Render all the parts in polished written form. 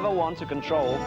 ever want to control.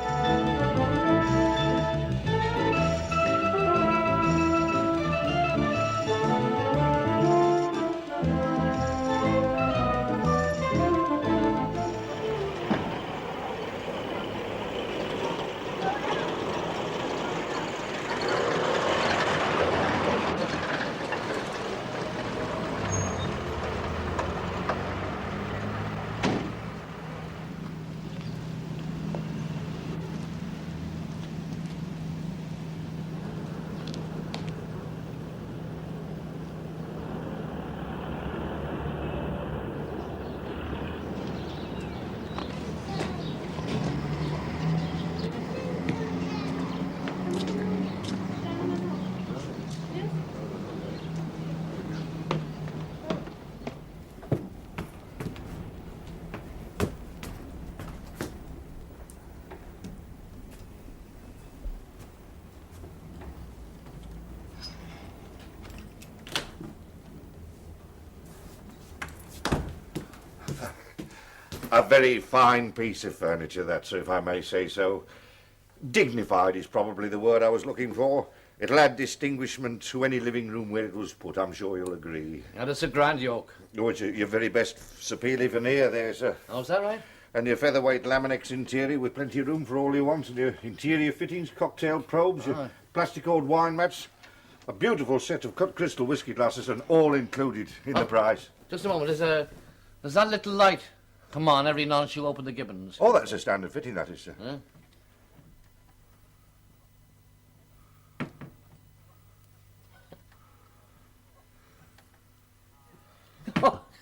A very fine piece of furniture, that, sir, if I may say so. Dignified is probably the word I was looking for. It'll add distinguishment to any living room where it was put, I'm sure you'll agree. And it's a grand yoke. Oh, it's your very best Sir Peely veneer there, sir. Oh, is that right? And your featherweight Laminex interior with plenty of room for all you want, and your interior fittings, cocktail probes, your plastic-old wine mats, a beautiful set of cut crystal whiskey glasses, and all included in the price. Just a moment, there's that little light. Come on, every nonce you open the Gibbons. Oh, that's a standard fitting, that is, sir. Huh?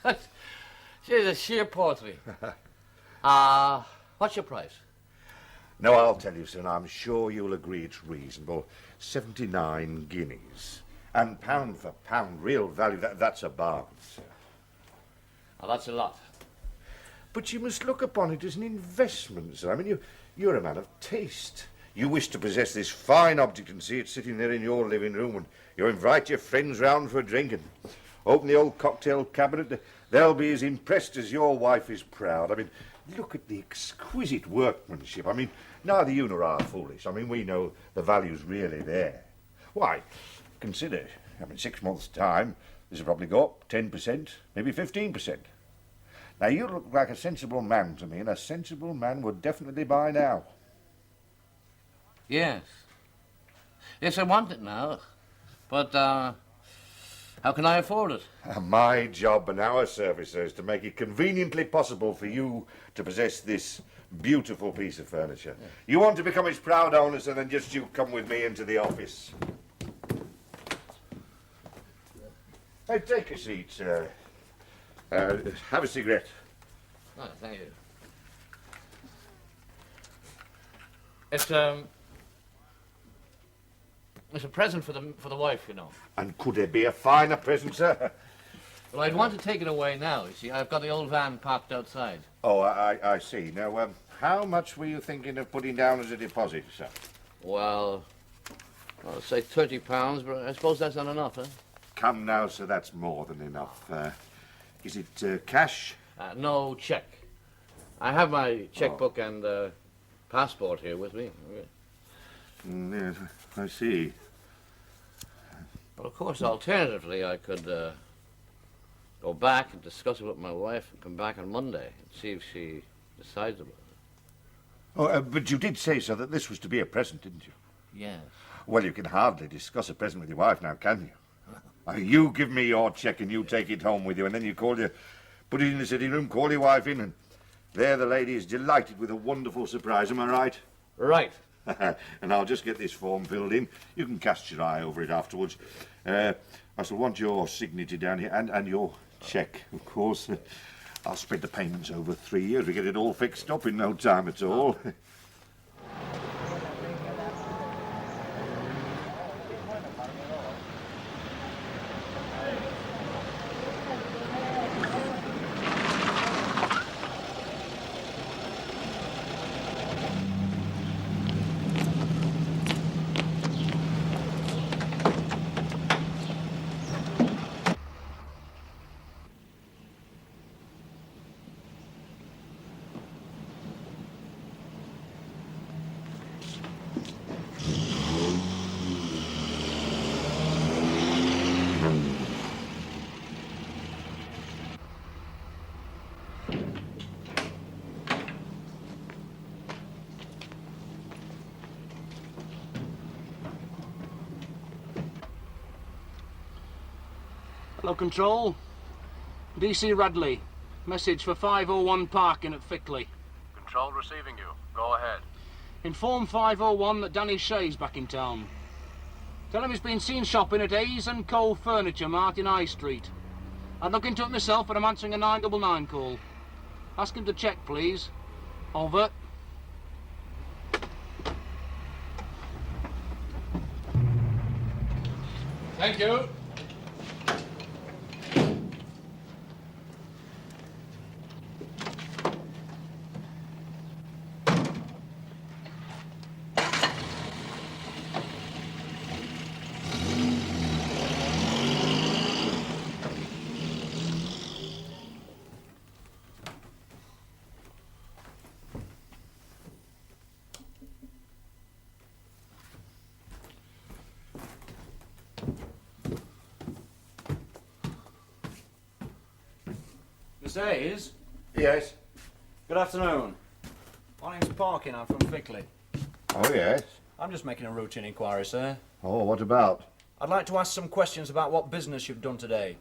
Oh, she's a sheer poetry. What's your price? No, I'll tell you, sir, and I'm sure you'll agree it's reasonable. 79 guineas. And pound for pound, real value, that's a bargain, sir. Oh, that's a lot. But you must look upon it as an investment, sir. I mean, you're a man of taste. You wish to possess this fine object and see it sitting there in your living room, and you invite your friends round for a drink and open the old cocktail cabinet. They'll be as impressed as your wife is proud. I mean, look at the exquisite workmanship. I mean, neither you nor I are foolish. I mean, we know the value's really there. Why, consider, I mean, 6 months' time, this will probably go up 10%, maybe 15%. Now, you look like a sensible man to me, and a sensible man would definitely buy now. Yes. Yes, I want it now. But, how can I afford it? My job and our service, sir, is to make it conveniently possible for you to possess this beautiful piece of furniture. Yeah. You want to become its proud owner, sir, then just you come with me into the office. Hey, take a seat, sir. Have a cigarette. Oh, thank you. It's a present for the wife, you know. And could there be a finer present, sir? Well, I'd want to take it away now, you see. I've got the old van parked outside. Oh, I see. Now, how much were you thinking of putting down as a deposit, sir? Well, I'll say £30, but I suppose that's not enough, huh? Come now, sir, that's more than enough. Is it cash? No, check. I have my checkbook and passport here with me. Yes, I see. Well, of course, alternatively, I could go back and discuss it with my wife and come back on Monday and see if she decides about it. Oh, but you did say, sir, that this was to be a present, didn't you? Yes. Well, you can hardly discuss a present with your wife now, can you? You give me your cheque and you take it home with you, and then you put it in the sitting room, call your wife in, and there the lady is delighted with a wonderful surprise. Am I right? Right. And I'll just get this form filled in. You can cast your eye over it afterwards. I shall want your signature down here, and your cheque, of course. I'll spread the payments over 3 years. We get it all fixed up in no time at all. Hello, Control. DC Radley. Message for 501 Parkin at Fickley. Control receiving you. Go ahead. Inform 501 that Danny Shea's back in town. Tell him he's been seen shopping at Hayes and Cole Furniture Mart in High Street. I'd look into it myself, but I'm answering a 999 call. Ask him to check, please. Over. Thank you. Miss Hayes? Yes. Good afternoon. My name's Parkin, I'm from Fickley. Oh, yes. I'm just making a routine inquiry, sir. Oh, what about? I'd like to ask some questions about what business you've done today.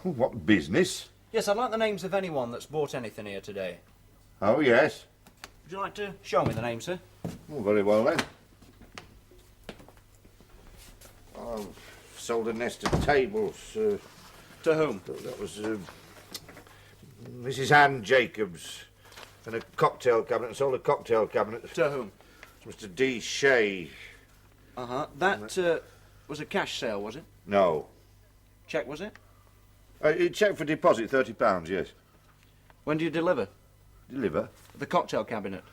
What business? Yes, I'd like the names of anyone that's bought anything here today. Oh, yes. Would you like to show me the names, sir? Oh, very well, then. I've sold a nest of tables. To whom? That was Mrs. Ann Jacobs. And a cocktail cabinet. Sold a cocktail cabinet. To whom? To Mr. D. Shea. Uh-huh. That was a cash sale, was it? No. Check, was it? Check for deposit, £30, yes. When do you deliver? Deliver? The cocktail cabinet.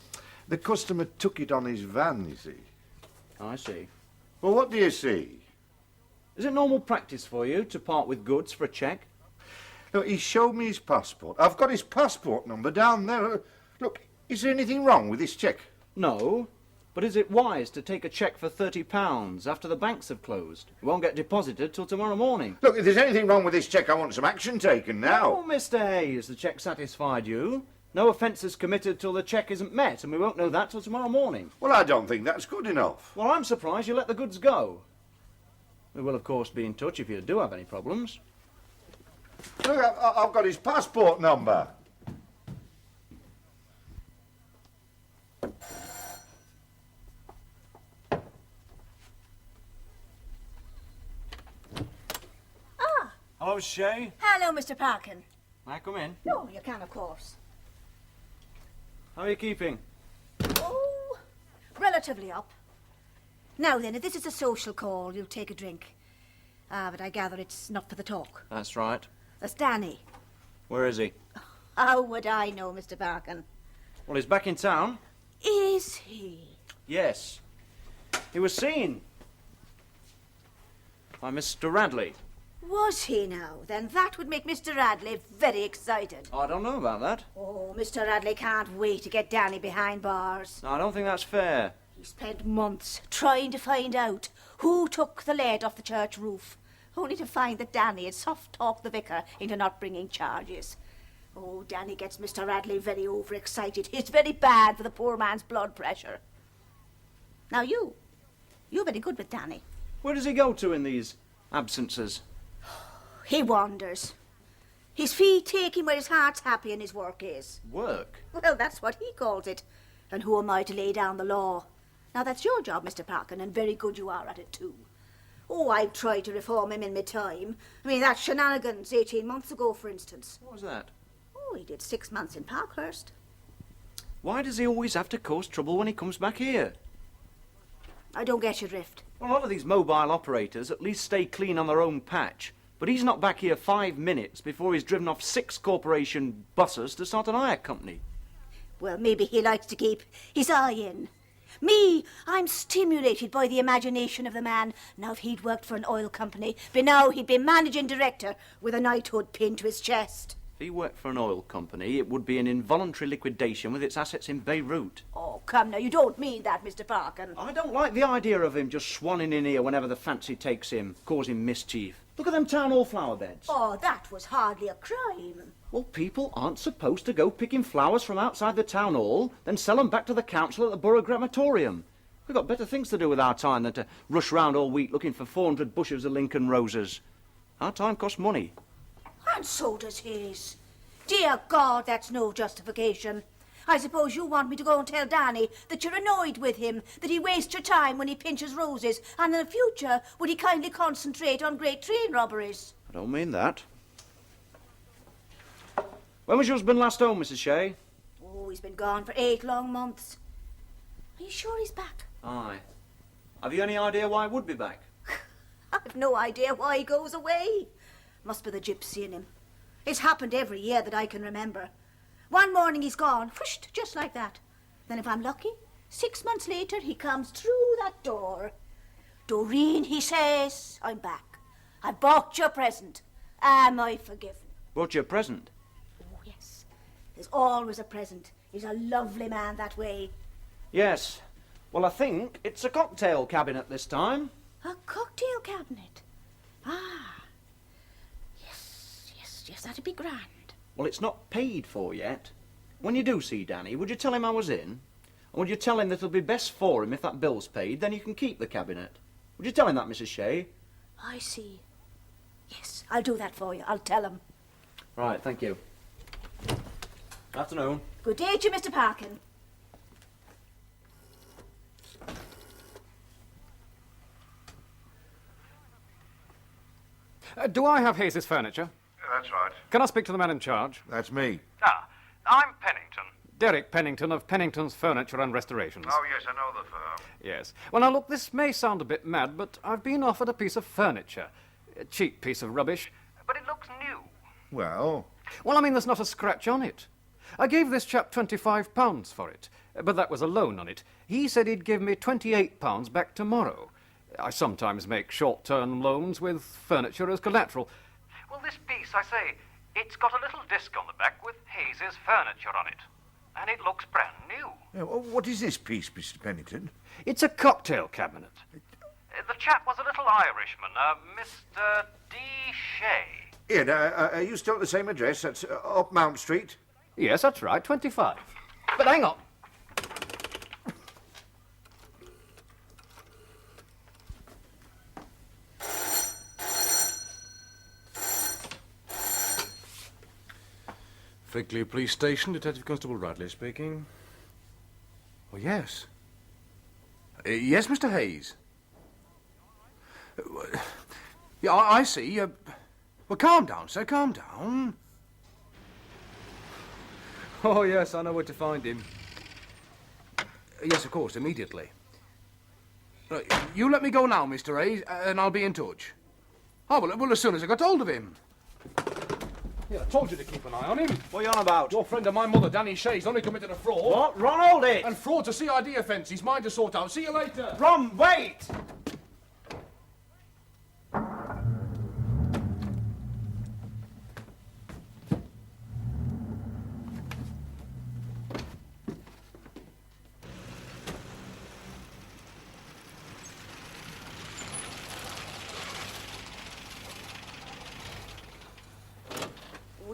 The customer took it on his van, you see. I see. Well, what do you see? Is it normal practice for you to part with goods for a check? Look, he showed me his passport. I've got his passport number down there. Look, is there anything wrong with this cheque? No. But is it wise to take a cheque for £30 after the banks have closed? It won't get deposited till tomorrow morning. Look, if there's anything wrong with this cheque, I want some action taken now. Oh, Mr. Hayes, the cheque satisfied you. No offence is committed till the cheque isn't met, and we won't know that till tomorrow morning. Well, I don't think that's good enough. Well, I'm surprised you let the goods go. We will, of course, be in touch if you do have any problems. Look, I've got his passport number. Hello, Shay. Hello, Mr. Parkin. May I come in? Oh, you can, of course. How are you keeping? Oh, relatively up. Now then, if this is a social call, you'll take a drink. But I gather it's not for the talk. That's right. That's Danny. Where is he? How would I know, Mr. Parkin? Well, he's back in town. Is he? Yes. He was seen by Mr. Radley. Was he now? Then that would make Mr. Radley very excited. I don't know about that. Oh, Mr. Radley can't wait to get Danny behind bars. No, I don't think that's fair. He spent months trying to find out who took the lead off the church roof, only to find that Danny had soft-talked the vicar into not bringing charges. Oh, Danny gets Mr. Radley very overexcited. It's very bad for the poor man's blood pressure. Now you're very good with Danny. Where does he go to in these absences? He wanders. His feet take him where his heart's happy and his work is. Work? Well, that's what he calls it. And who am I to lay down the law? Now, that's your job, Mr. Parkin, and very good you are at it, too. Oh, I've tried to reform him in my time. I mean, that shenanigans 18 months ago, for instance. What was that? Oh, he did 6 months in Parkhurst. Why does he always have to cause trouble when he comes back here? I don't get your drift. Well, a lot of these mobile operators at least stay clean on their own patch. But he's not back here 5 minutes before he's driven off 6 corporation buses to start an hire company. Well, maybe he likes to keep his eye in. Me, I'm stimulated by the imagination of the man. Now, if he'd worked for an oil company, by now he'd be managing director with a knighthood pinned to his chest. If he worked for an oil company, it would be an involuntary liquidation with its assets in Beirut. Oh, come now, you don't mean that, Mr. Parkin. I don't like the idea of him just swanning in here whenever the fancy takes him, causing mischief. Look at them town hall flower beds. Oh, that was hardly a crime. Well, people aren't supposed to go picking flowers from outside the town hall, then sell them back to the council at the borough crematorium. We've got better things to do with our time than to rush round all week looking for 400 bushels of Lincoln roses. Our time costs money. And so does his. Dear God, that's no justification. I suppose you want me to go and tell Danny that you're annoyed with him, that he wastes your time when he pinches roses, and in the future would he kindly concentrate on great train robberies? I don't mean that. When was your husband last home, Mrs. Shea? Oh, he's been gone for 8 long months. Are you sure he's back? Aye. Have you any idea why he would be back? I've no idea why he goes away. Must be the gypsy in him. It's happened every year that I can remember. One morning he's gone, whooshed, just like that. Then if I'm lucky, 6 months later he comes through that door. Doreen, he says, I'm back. I bought your present. Am I forgiven? Bought you a present? Oh, yes. There's always a present. He's a lovely man that way. Yes. Well, I think it's a cocktail cabinet this time. A cocktail cabinet? Ah. Yes, that'd be grand. Well, it's not paid for yet. When you do see Danny, would you tell him I was in? And would you tell him that it'll be best for him if that bill's paid, then you can keep the cabinet? Would you tell him that, Mrs. Shea? I see. Yes, I'll do that for you. I'll tell him. Right, thank you. Afternoon. Good day to you, Mr. Parkin. Do I have Hayes' furniture? That's right. Can I speak to the man in charge? That's me. Ah, I'm Pennington. Derek Pennington of Pennington's Furniture and Restorations. Oh, yes, I know the firm. Yes. Well, now, look, this may sound a bit mad, but I've been offered a piece of furniture. A cheap piece of rubbish. But it looks new. Well, Well, I mean, there's not a scratch on it. I gave this chap £25 for it, but that was a loan on it. He said he'd give me £28 back tomorrow. I sometimes make short-term loans with furniture as collateral. Well, this piece, I say, it's got a little disc on the back with Hayes' furniture on it. And it looks brand new. what is this piece, Mr. Pennington? It's a cocktail cabinet. The chap was a little Irishman, Mr. D. Shea. Ian, are you still at the same address? That's up Mount Street? Yes, that's right, 25. But hang on. Fickley Police Station, Detective Constable Radley speaking. Oh, yes. Yes, Mr. Hayes. Yeah, I see. Well, calm down, sir, calm down. Oh, yes, I know where to find him. Yes, of course, immediately. You let me go now, Mr. Hayes, and I'll be in touch. Oh, well, as soon as I got hold of him. Yeah, I told you to keep an eye on him. What are you on about? Your friend of my mother, Danny Shea's only committed a fraud. What? Ron, hold it! And fraud's a CID offence. He's mine to sort out. See you later. Ron, wait!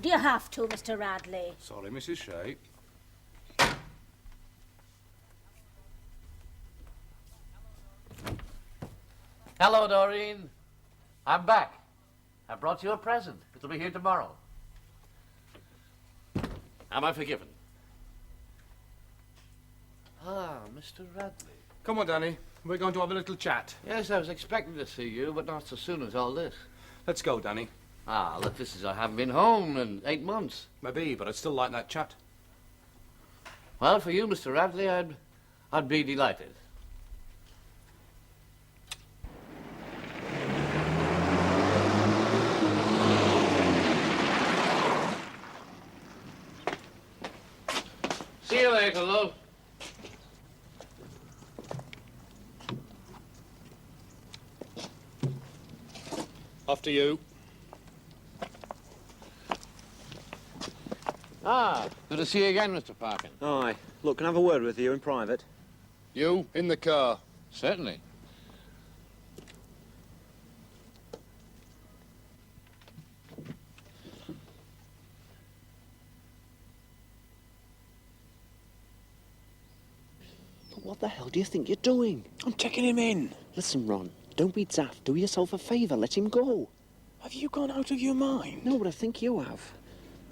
Do you have to, Mr. Radley? Sorry, Mrs. Shea. Hello, Doreen. I'm back. I brought you a present. It'll be here tomorrow. Am I forgiven? Ah, Mr. Radley. Come on, Danny. We're going to have a little chat. Yes, I was expecting to see you, but not so soon as all this. Let's go, Danny. Ah, look, this is I haven't been home in 8 months. Maybe, but I'd still like that chat. Well, for you, Mr. Radley, I'd be delighted. See you later, love. After you. Ah, good to see you again, Mr. Parkin. Aye. Look, can I have a word with you in private? You, in the car. Certainly. But what the hell do you think you're doing? I'm taking him in. Listen, Ron, don't be daft. Do yourself a favour. Let him go. Have you gone out of your mind? No, but I think you have.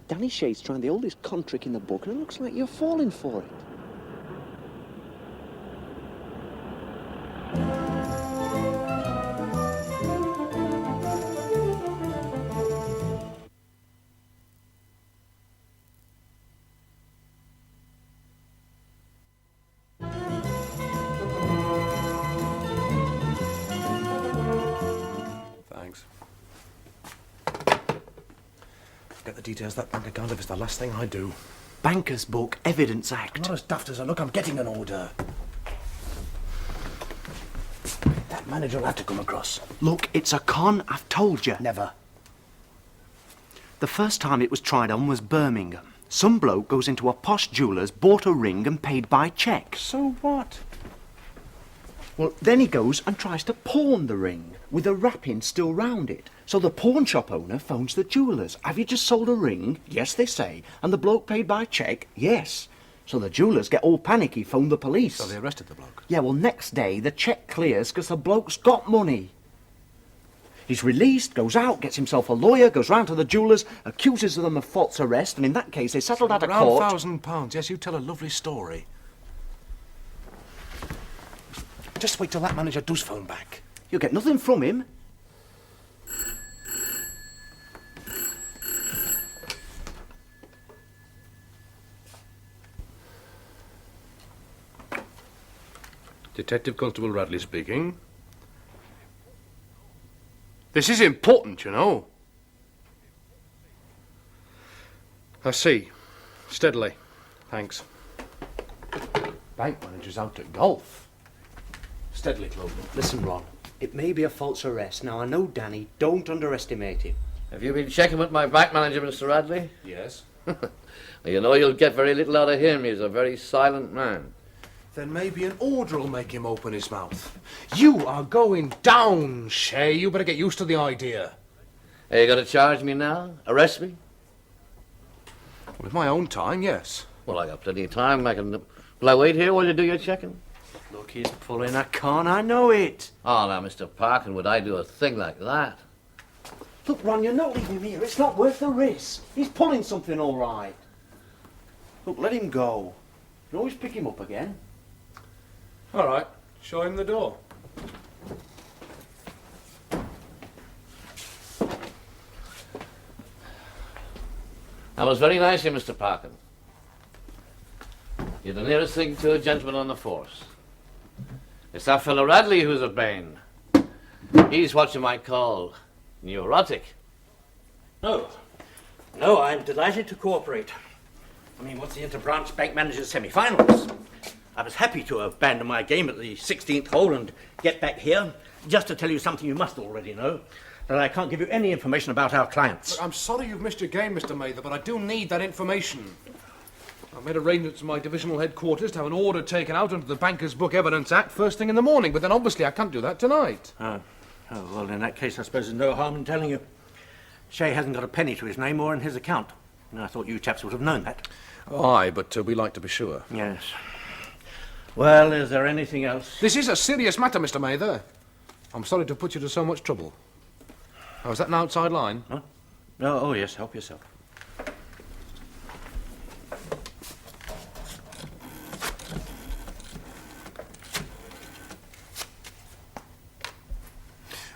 Danny Shay's trying the oldest con trick in the book, and it looks like you're falling for it. Thanks. Get the details of that bank account if it's the last thing I do. Banker's Book, Evidence Act. I'm not as daft as I look. I'm getting an order. That manager will have to come across. Look, it's a con, I've told you. Never. The first time it was tried on was Birmingham. Some bloke goes into a posh jeweller's, bought a ring and paid by cheque. So what? Well, then he goes and tries to pawn the ring, with the wrapping still round it. So the pawn shop owner phones the jewellers. Have you just sold a ring? Yes, they say. And the bloke paid by cheque? Yes. So the jewellers get all panicky, phone the police. So they arrested the bloke? Yeah, well, next day the cheque clears because the bloke's got money. He's released, goes out, gets himself a lawyer, goes round to the jewellers, accuses them of false arrest, and in that case they settled out of court. £1,000. Yes, you tell a lovely story. Just wait till that manager does phone back. You'll get nothing from him. Detective Constable Radley speaking. This is important, you know. I see. Steadily. Thanks. Bank manager's out at golf. Steadily, Clover. Listen, Ron, it may be a false arrest. Now, I know Danny, don't underestimate him. Have you been checking with my bank manager, Mr. Radley? Yes. You know you'll get very little out of him. He's a very silent man. Then maybe an order will make him open his mouth. You are going down, Shay. You better get used to the idea. Are you going to charge me now? Arrest me? With my own time, yes. Well, I got plenty of time. Will I wait here while you do your checking? Look, he's pulling a con, I know it. Oh, now, Mr. Parkin, would I do a thing like that? Look, Ron, you're not leaving him here. It's not worth the risk. He's pulling something all right. Look, let him go. You can always pick him up again. All right. Show him the door. That was very nice of you, Mr. Parkin. You're the nearest thing to a gentleman on the force. It's that fellow Radley who's a bane. He's what you might call neurotic. No, I'm delighted to cooperate. I mean, what's the inter-branch bank manager's semi-finals? I was happy to abandon my game at the 16th hole and get back here just to tell you something you must already know, that I can't give you any information about our clients. Look, I'm sorry you've missed your game, Mr. Mather, but I do need that information. I made arrangements to my divisional headquarters to have an order taken out under the Banker's Book Evidence Act first thing in the morning, but then obviously I can't do that tonight. Oh, well, in that case, I suppose there's no harm in telling you. Shay hasn't got a penny to his name or in his account. And I thought you chaps would have known that. Aye, but we like to be sure. Yes. Well, is there anything else? This is a serious matter, Mr. Mather. I'm sorry to put you to so much trouble. Oh, is that an outside line? Huh? No, oh, yes, help yourself.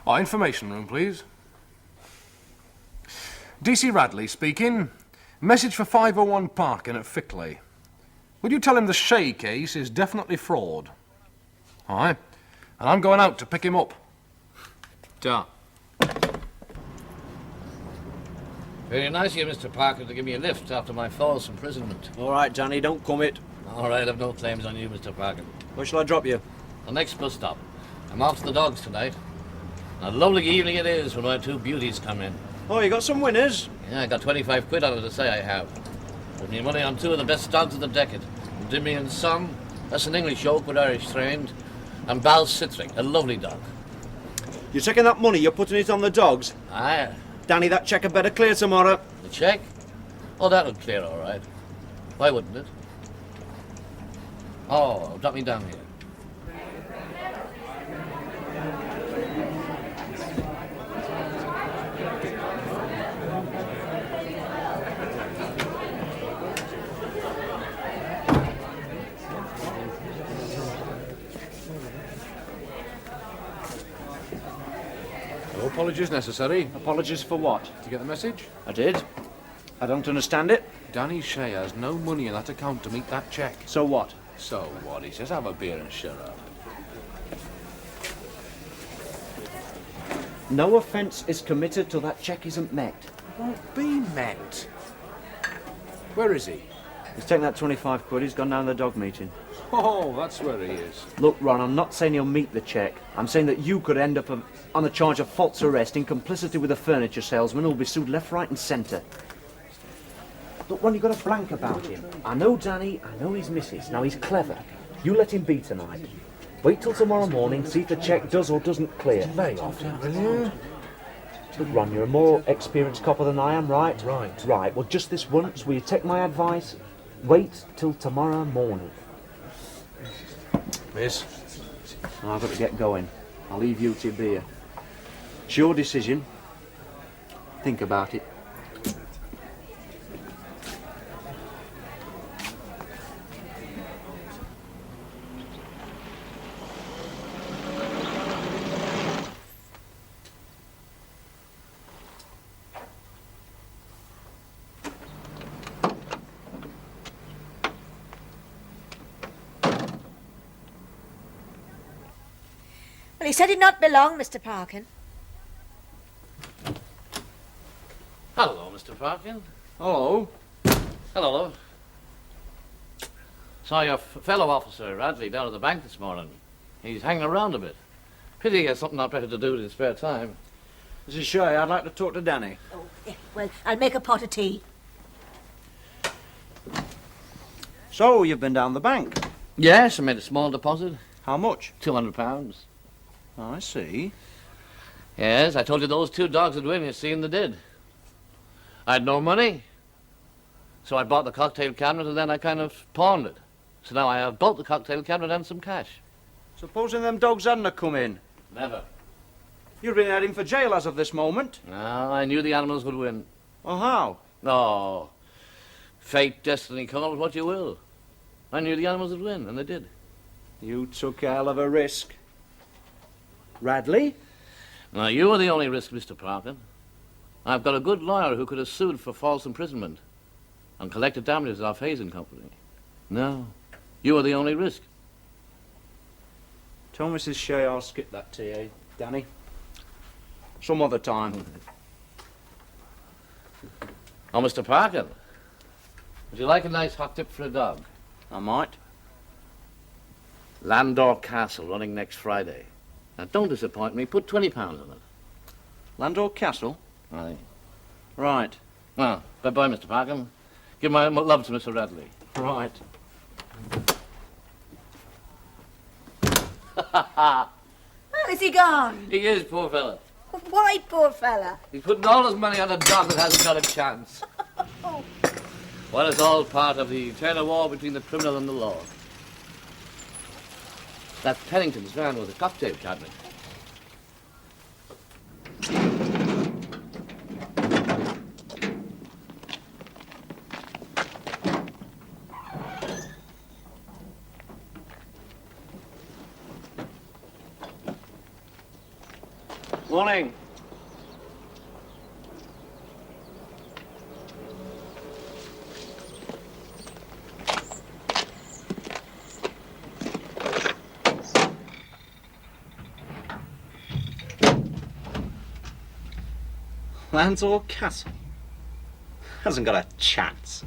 Oh, information room, please. D.C. Radley speaking. Message for 501 Parkin at Fickley. Would you tell him the Shay case is definitely fraud? Aye. And I'm going out to pick him up. Ta. Very nice of you, Mr. Parkin, to give me a lift after my false imprisonment. All right, Danny, don't commit. All right, I've no claims on you, Mr. Parkin. Where shall I drop you? The next bus stop. I'm off to the dogs tonight. And a lovely evening it is when my two beauties come in. Oh, you got some winners? Yeah, I got 25 quid on it to say I have. Put me money on two of the best dogs of the decade. Dimmy and Son, that's an English oak but Irish trained. And Bal Citric, a lovely dog. You're taking that money, you're putting it on the dogs? Aye. Danny, that cheque had better clear tomorrow. The cheque? Oh, that'll clear all right. Why wouldn't it? Oh, drop me down here. apologies necessary. Apologies for what? To get the message? I did. I don't understand it. Danny Shea has no money in that account to meet that cheque. So what? So what? He says have a beer and shut up. No offence is committed till that cheque isn't met. Won't be met. Where is he? He's taken that 25 quid, he's gone down to the dog meeting. Oh, that's where he is. Look, Ron, I'm not saying he'll meet the cheque. I'm saying that you could end up on a charge of false arrest in complicity with a furniture salesman who'll be sued left, right and centre. Look, Ron, you've got a blank about him. I know Danny, I know his missus. Now, he's clever. You let him be tonight. Wait till tomorrow morning, see if the cheque does or doesn't clear. Lay off him, will you? Look, Ron, you're a more experienced copper than I am, right? Right. Right, well, just this once, will you take my advice? Wait till tomorrow morning. Miss? I've got to get going. I'll leave you to your beer. It's your decision. Think about it. Well, he said he'd not be long, Mr. Parkin. Hello, Mr. Parkin. Hello. Hello, love. Saw your fellow officer, Radley, down at the bank this morning. He's hanging around a bit. Pity he has something not better to do in his spare time. Mrs. Shea, I'd like to talk to Danny. Oh, yeah, well, I'll make a pot of tea. So, you've been down the bank? Yes, I made a small deposit. How much? £200. I see. Yes, I told you those two dogs would win, you see, and they did. I had no money. So I bought the cocktail cabinet and then I kind of pawned it. So now I have both the cocktail cabinet and some cash. Supposing them dogs hadn't have come in? Never. You've been heading for jail as of this moment. No, I knew the animals would win. Oh, how? Oh, fate, destiny, call it what you will. I knew the animals would win, and they did. You took a hell of a risk. Radley? Now, you are the only risk, Mr. Parkin. I've got a good lawyer who could have sued for false imprisonment and collected damages off Hayes and Company. No, you are the only risk. Tell Mrs. Shea I'll skip that tea, eh, Danny? Some other time. Oh, Mr. Parkin, would you like a nice hot tip for a dog? I might. Landor Castle, running next Friday. Now, don't disappoint me. Put £20 on it. Landor Castle? Aye. Right. Well, bye-bye, Mr. Parkin. Give my love to Mr. Radley. Right. Well, is he gone? He is, poor fella. Why, poor fella? He's putting all his money on a dog that hasn't got a chance. Well, it's all part of the eternal war between the criminal and the law. That's Pennington's van with a cocktail cabinet. Morning. Landor Castle hasn't got a chance.